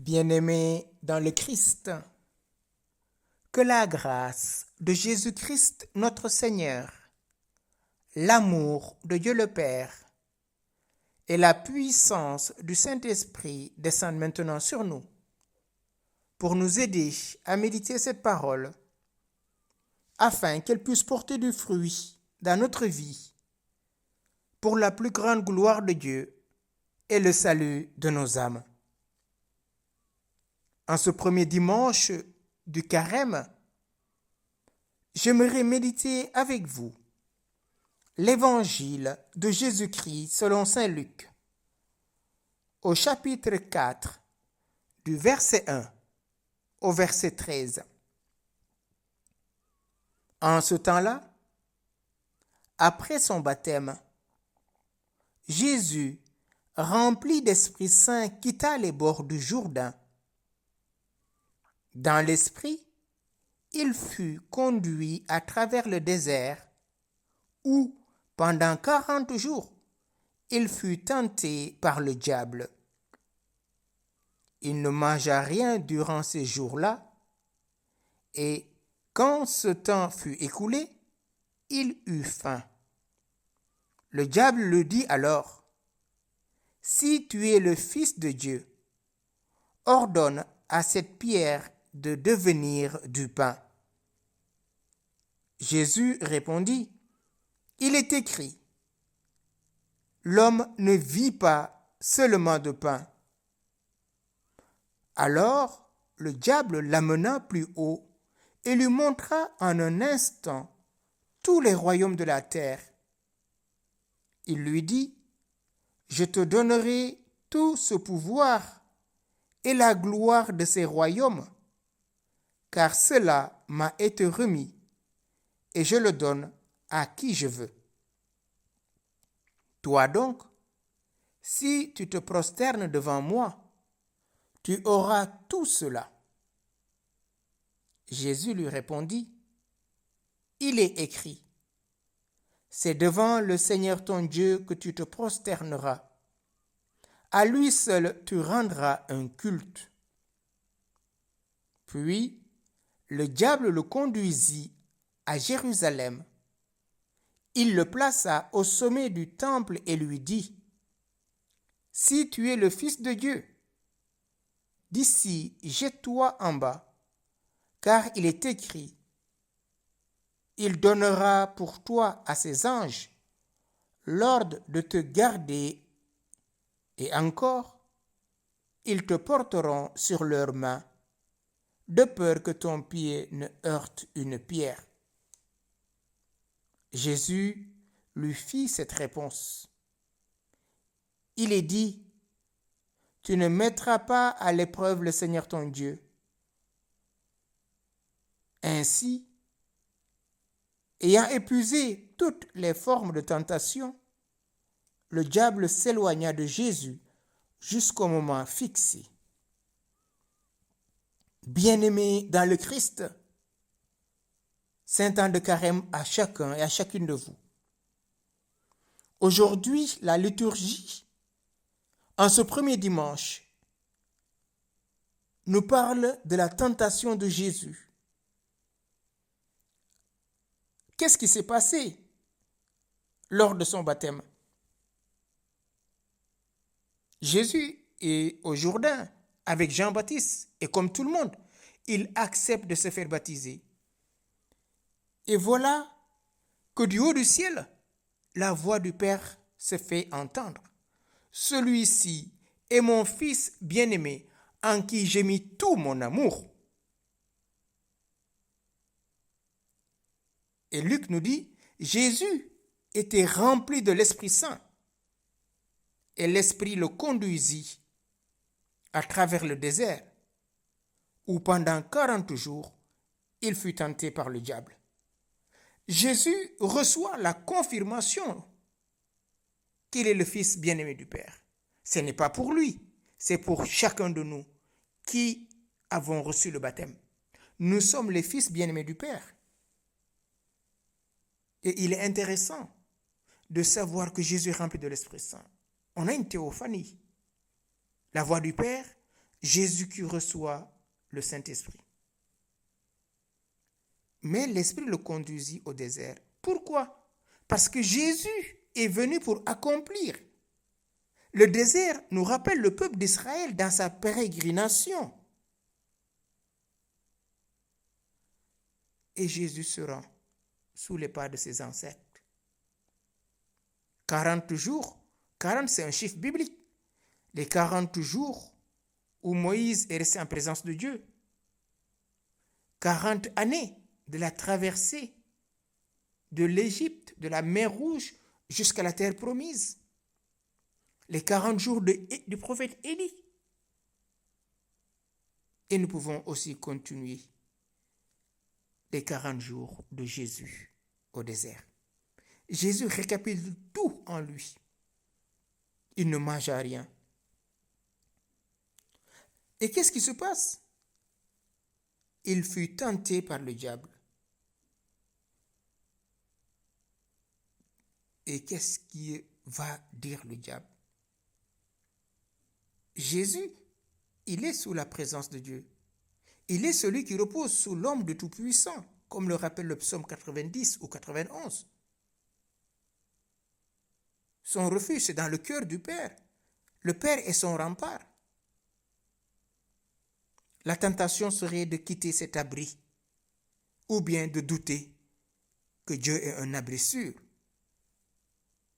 Bien-aimés dans le Christ, que la grâce de Jésus-Christ notre Seigneur, l'amour de Dieu le Père et la puissance du Saint-Esprit descendent maintenant sur nous pour nous aider à méditer cette parole afin qu'elle puisse porter du fruit dans notre vie pour la plus grande gloire de Dieu et le salut de nos âmes. En ce premier dimanche du Carême, j'aimerais méditer avec vous l'Évangile de Jésus-Christ selon saint Luc, au chapitre 4, du verset 1 au verset 13. En ce temps-là, après son baptême, Jésus, rempli d'Esprit Saint, quitta les bords du Jourdain. Dans l'Esprit, il fut conduit à travers le désert où, pendant 40 jours, il fut tenté par le diable. Il ne mangea rien durant ces jours-là, et quand ce temps fut écoulé, il eut faim. Le diable lui dit alors, « Si tu es le Fils de Dieu, ordonne à cette pierre de devenir du pain. » Jésus répondit, « Il est écrit, l'homme ne vit pas seulement de pain. » Alors le diable l'amena plus haut et lui montra en un instant tous les royaumes de la terre. Il lui dit, « Je te donnerai tout ce pouvoir et la gloire de ces royaumes, car cela m'a été remis, et je le donne à qui je veux. Toi donc, si tu te prosternes devant moi, tu auras tout cela. » Jésus lui répondit, « Il est écrit, c'est devant le Seigneur ton Dieu que tu te prosterneras. À lui seul tu rendras un culte. » Puis, le diable le conduisit à Jérusalem. Il le plaça au sommet du temple et lui dit, « Si tu es le Fils de Dieu, d'ici jette-toi en bas, car il est écrit, il donnera pour toi à ses anges l'ordre de te garder, et encore, ils te porteront sur leurs mains, de peur que ton pied ne heurte une pierre. » Jésus lui fit cette réponse. Il est dit, « Tu ne mettras pas à l'épreuve le Seigneur ton Dieu. » Ainsi, ayant épuisé toutes les formes de tentation, le diable s'éloigna de Jésus jusqu'au moment fixé. Bien-aimés dans le Christ, saint temps de carême à chacun et à chacune de vous. Aujourd'hui, la liturgie, en ce premier dimanche, nous parle de la tentation de Jésus. Qu'est-ce qui s'est passé lors de son baptême? Jésus est au Jourdain avec Jean-Baptiste et comme tout le monde, il accepte de se faire baptiser. Et voilà que du haut du ciel, la voix du Père se fait entendre. « Celui-ci est mon Fils bien-aimé, en qui j'ai mis tout mon amour. » Et Luc nous dit, Jésus était rempli de l'Esprit Saint et l'Esprit le conduisit à travers le désert où pendant 40 jours, il fut tenté par le diable. Jésus reçoit la confirmation qu'il est le Fils bien-aimé du Père. Ce n'est pas pour lui, c'est pour chacun de nous qui avons reçu le baptême. Nous sommes les fils bien-aimés du Père. Et il est intéressant de savoir que Jésus est rempli de l'Esprit Saint. On a une théophanie. La voix du Père, Jésus qui reçoit le Saint-Esprit. Mais l'Esprit le conduisit au désert. Pourquoi? Parce que Jésus est venu pour accomplir. Le désert nous rappelle le peuple d'Israël dans sa pérégrination. Et Jésus se rend sous les pas de ses ancêtres. 40 jours, 40 c'est un chiffre biblique. Les 40 jours où Moïse est resté en présence de Dieu. 40 années de la traversée de l'Égypte, de la mer Rouge jusqu'à la terre promise. Les 40 jours du prophète Élie. Et nous pouvons aussi continuer les 40 jours de Jésus au désert. Jésus récapitule tout en lui. Il ne mangea rien. Et qu'est-ce qui se passe? Il fut tenté par le diable. Et qu'est-ce qui va dire le diable? Jésus, il est sous la présence de Dieu. Il est celui qui repose sous l'ombre de Tout-Puissant, comme le rappelle le psaume 90 ou 91. Son refuge, c'est dans le cœur du Père. Le Père est son rempart. La tentation serait de quitter cet abri, ou bien de douter que Dieu est un abri sûr,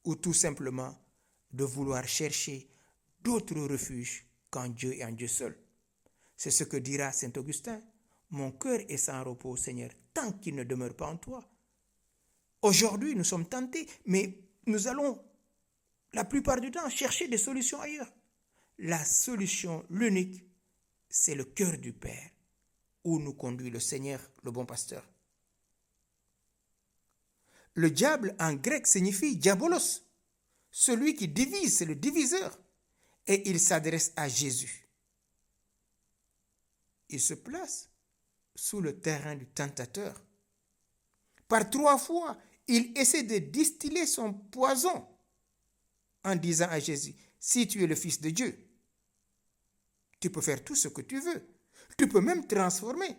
ou tout simplement de vouloir chercher d'autres refuges qu'en Dieu et en Dieu seul. C'est ce que dira saint Augustin. Mon cœur est sans repos, Seigneur, tant qu'il ne demeure pas en toi. Aujourd'hui, nous sommes tentés, mais nous allons la plupart du temps chercher des solutions ailleurs. La solution, l'unique, c'est le cœur du Père, où nous conduit le Seigneur, le bon pasteur. Le diable en grec signifie diabolos. Celui qui divise, c'est le diviseur. Et il s'adresse à Jésus. Il se place sous le terrain du tentateur. Par 3 fois, il essaie de distiller son poison en disant à Jésus, si tu es le Fils de Dieu, tu peux faire tout ce que tu veux. Tu peux même transformer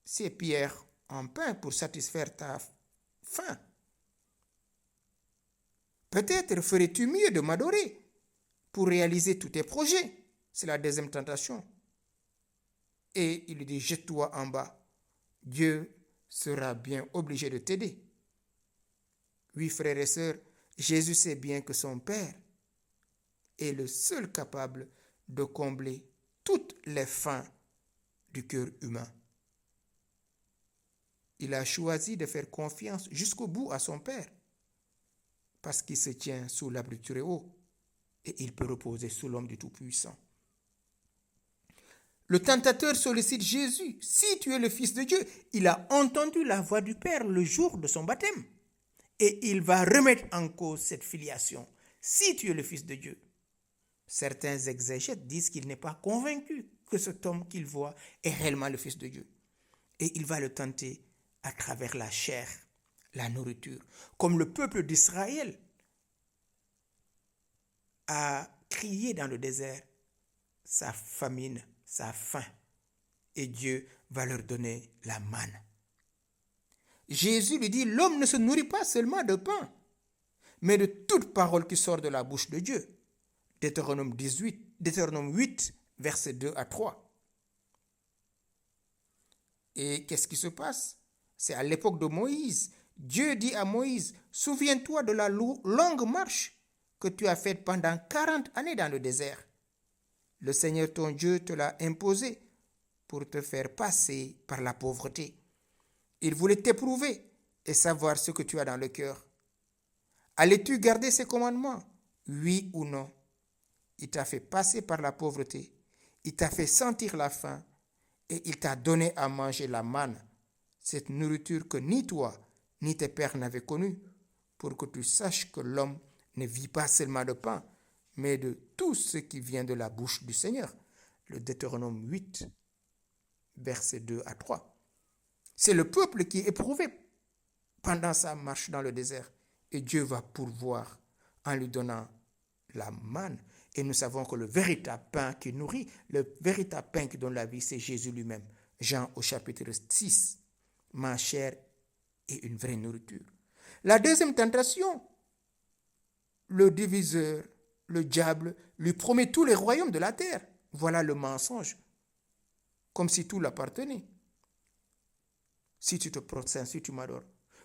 ces pierres en pain pour satisfaire ta faim. Peut-être ferais-tu mieux de m'adorer pour réaliser tous tes projets. C'est la deuxième tentation. Et il lui dit, jette-toi en bas. Dieu sera bien obligé de t'aider. Oui, frères et sœurs, Jésus sait bien que son Père est le seul capable de combler toutes les faims du cœur humain. Il a choisi de faire confiance jusqu'au bout à son Père parce qu'il se tient sous l'abri du Très-Haut et il peut reposer sous l'ombre du Tout-Puissant. Le tentateur sollicite Jésus. Si tu es le Fils de Dieu, il a entendu la voix du Père le jour de son baptême. Et il va remettre en cause cette filiation. Si tu es le Fils de Dieu. Certains exégètes disent qu'il n'est pas convaincu que cet homme qu'il voit est réellement le Fils de Dieu. Et il va le tenter à travers la chair, la nourriture. Comme le peuple d'Israël a crié dans le désert sa famine, sa faim. Et Dieu va leur donner la manne. Jésus lui dit, l'homme ne se nourrit pas seulement de pain, mais de toute parole qui sort de la bouche de Dieu. Deutéronome 8, versets 2 à 3. Et qu'est-ce qui se passe? C'est à l'époque de Moïse. Dieu dit à Moïse, souviens-toi de la longue marche que tu as faite pendant 40 années dans le désert. Le Seigneur ton Dieu te l'a imposé pour te faire passer par la pauvreté. Il voulait t'éprouver et savoir ce que tu as dans le cœur. Allais-tu garder ses commandements? Oui ou non? Il t'a fait passer par la pauvreté. Il t'a fait sentir la faim et il t'a donné à manger la manne, cette nourriture que ni toi ni tes pères n'avaient connue, pour que tu saches que l'homme ne vit pas seulement de pain, mais de tout ce qui vient de la bouche du Seigneur. Le Deutéronome 8, versets 2 à 3. C'est le peuple qui est éprouvé pendant sa marche dans le désert. Et Dieu va pourvoir en lui donnant la manne. Et nous savons que le véritable pain qui nourrit, le véritable pain qui donne la vie, c'est Jésus lui-même. Jean au chapitre 6, ma chair est une vraie nourriture. La deuxième tentation, le diviseur, le diable, lui promet tous les royaumes de la terre. Voilà le mensonge, comme si tout l'appartenait. Si tu te prosternes, si tu m'adores.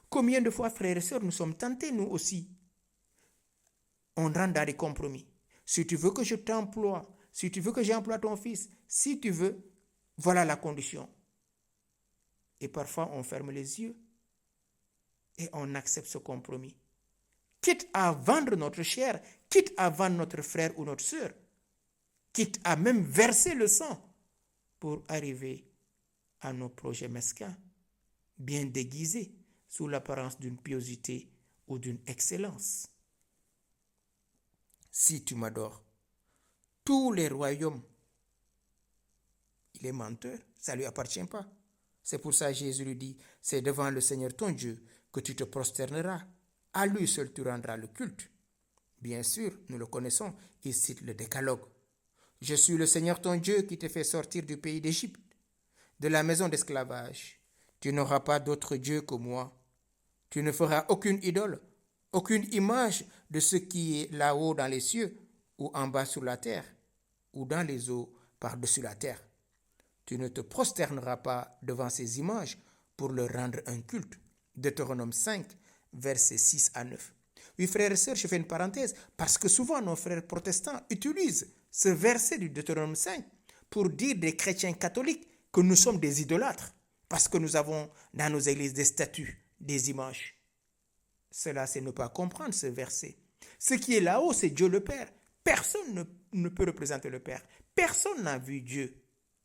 Combien de fois, frères et sœurs, nous sommes tentés, nous aussi. On rentre dans des compromis. Si tu veux que je t'emploie, si tu veux que j'emploie ton fils, si tu veux, voilà la condition. Et parfois, on ferme les yeux et on accepte ce compromis. Quitte à vendre notre chair, quitte à vendre notre frère ou notre sœur, quitte à même verser le sang pour arriver à nos projets mesquins, bien déguisés sous l'apparence d'une piosité ou d'une excellence. Si tu m'adores, tous les royaumes, il est menteur, ça ne lui appartient pas. C'est pour ça que Jésus lui dit, c'est devant le Seigneur ton Dieu que tu te prosterneras. À lui seul tu rendras le culte. Bien sûr, nous le connaissons, il cite le décalogue. Je suis le Seigneur ton Dieu qui te fait sortir du pays d'Égypte, de la maison d'esclavage. Tu n'auras pas d'autre Dieu que moi. Tu ne feras aucune idole, aucune image de ce qui est là-haut dans les cieux, ou en bas sur la terre, ou dans les eaux par-dessus la terre. Tu ne te prosterneras pas devant ces images pour leur rendre un culte. Deutéronome 5, versets 6 à 9. Oui, frères et sœurs, je fais une parenthèse, parce que souvent nos frères protestants utilisent ce verset du Deutéronome 5 pour dire des chrétiens catholiques que nous sommes des idolâtres, parce que nous avons dans nos églises des statues, des images. Cela, c'est ne pas comprendre ce verset. Ce qui est là-haut, c'est Dieu le Père. Personne ne peut représenter le Père. Personne n'a vu Dieu.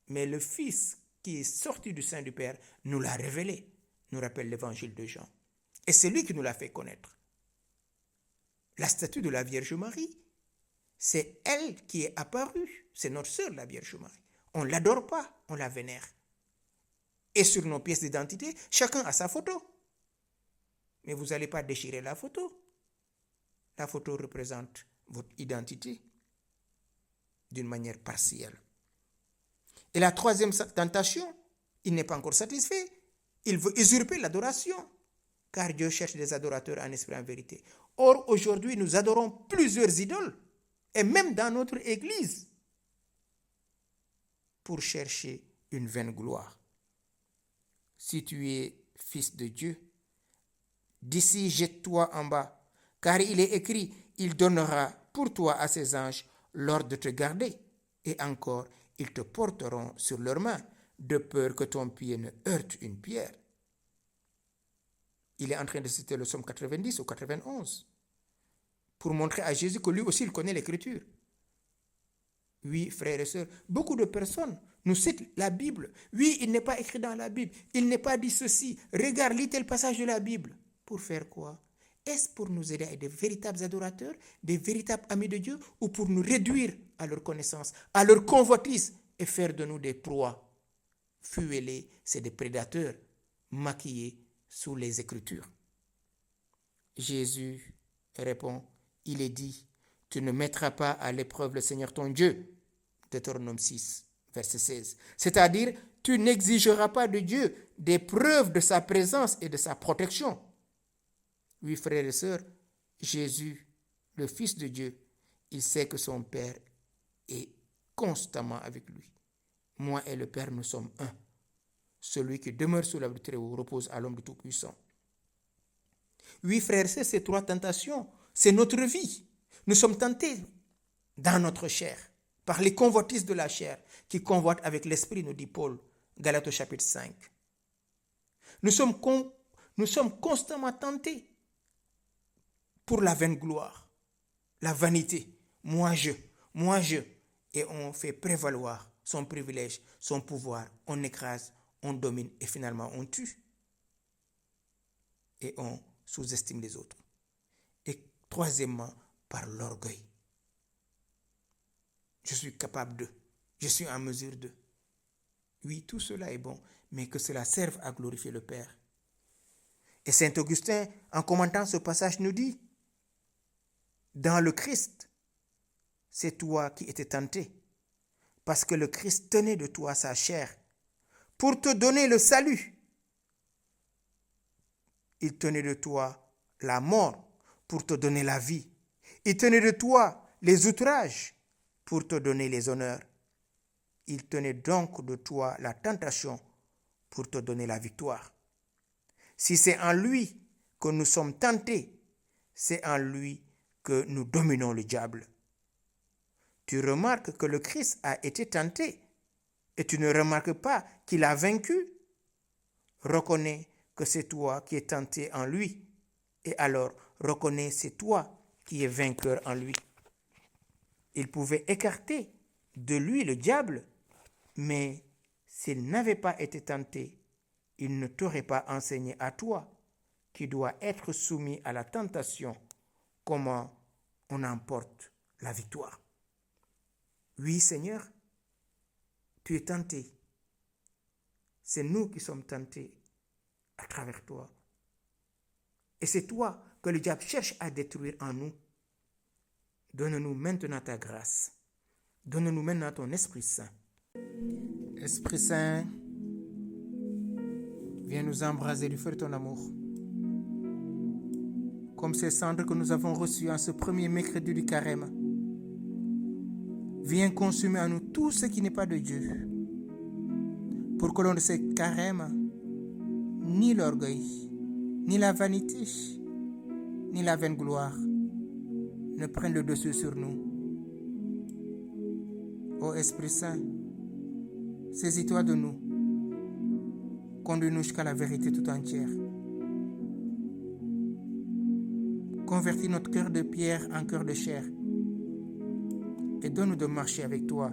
Mais le Fils qui est sorti du sein du Père nous l'a révélé, nous rappelle l'évangile de Jean. Et c'est lui qui nous l'a fait connaître. La statue de la Vierge Marie, c'est elle qui est apparue. C'est notre sœur, la Vierge Marie. On ne l'adore pas, on la vénère. Et sur nos pièces d'identité, chacun a sa photo. Mais vous n'allez pas déchirer la photo. La photo représente votre identité d'une manière partielle. Et la troisième tentation, il n'est pas encore satisfait. Il veut usurper l'adoration, car Dieu cherche des adorateurs en esprit et en vérité. Or, aujourd'hui, nous adorons plusieurs idoles, et même dans notre Église, pour chercher une vaine gloire. Si tu es fils de Dieu, d'ici jette-toi en bas, car il est écrit, il donnera pour toi à ses anges l'ordre de te garder, et encore, ils te porteront sur leurs mains, de peur que ton pied ne heurte une pierre. Il est en train de citer le psaume 90 ou 91 pour montrer à Jésus que lui aussi il connaît l'Écriture. Oui, frères et sœurs, beaucoup de personnes nous citent la Bible. Oui, il n'est pas écrit dans la Bible. Il n'est pas dit ceci. Regarde, lis tel passage de la Bible. Pour faire quoi? Est-ce pour nous aider à être des véritables adorateurs, des véritables amis de Dieu, ou pour nous réduire à leur connaissance, à leur convoitise et faire de nous des proies? Fuez-les, c'est des prédateurs maquillés sous les Écritures. Jésus répond, il est dit, tu ne mettras pas à l'épreuve le Seigneur ton Dieu. Deutéronome 6, verset 16. C'est-à-dire, tu n'exigeras pas de Dieu des preuves de sa présence et de sa protection. Oui, frères et sœurs, Jésus, le Fils de Dieu, il sait que son Père est constamment avec lui. Moi et le Père, nous sommes un. Celui qui demeure sous l'abri du Très-Haut repose à l'homme du Tout-Puissant. Oui, frères et sœurs, ces trois tentations, c'est notre vie. Nous sommes tentés dans notre chair, par les convoitises de la chair, qui convoitent avec l'esprit, nous dit Paul, Galates chapitre 5. Nous sommes constamment tentés pour la vaine gloire, la vanité. Moi je, et on fait prévaloir son privilège, son pouvoir, on écrase, on domine et finalement on tue. Et on sous-estime les autres. Et troisièmement, par l'orgueil. Je suis capable de, je suis en mesure de. Oui, tout cela est bon, mais que cela serve à glorifier le Père. Et saint Augustin, en commentant ce passage, nous dit, dans le Christ, c'est toi qui étais tenté, parce que le Christ tenait de toi sa chair pour te donner le salut. Il tenait de toi la mort pour te donner la vie. Il tenait de toi les outrages pour te donner les honneurs. Il tenait donc de toi la tentation pour te donner la victoire. Si c'est en lui que nous sommes tentés, c'est en lui que nous dominons le diable. Tu remarques que le Christ a été tenté et tu ne remarques pas qu'il a vaincu. Reconnais que c'est toi qui es tenté en lui et alors reconnais c'est toi qui es vainqueur en lui. Il pouvait écarter de lui le diable, mais s'il n'avait pas été tenté, il ne t'aurait pas enseigné à toi, qui dois être soumis à la tentation, comment on emporte la victoire. Oui, Seigneur, tu es tenté. C'est nous qui sommes tentés à travers toi. Et c'est toi que le diable cherche à détruire en nous. Donne-nous maintenant ta grâce. Donne-nous maintenant ton Esprit Saint. Esprit Saint, viens nous embraser du feu de ton amour. Comme ces cendres que nous avons reçues en ce premier mercredi du carême. Viens consumer en nous tout ce qui n'est pas de Dieu. Pour que l'on de ce carême, ni l'orgueil, ni la vanité, ni la vaine gloire ne prennent le dessus sur nous. Ô Esprit Saint, saisis-toi de nous. Conduis-nous jusqu'à la vérité tout entière. Convertis notre cœur de pierre en cœur de chair et donne-nous de marcher avec toi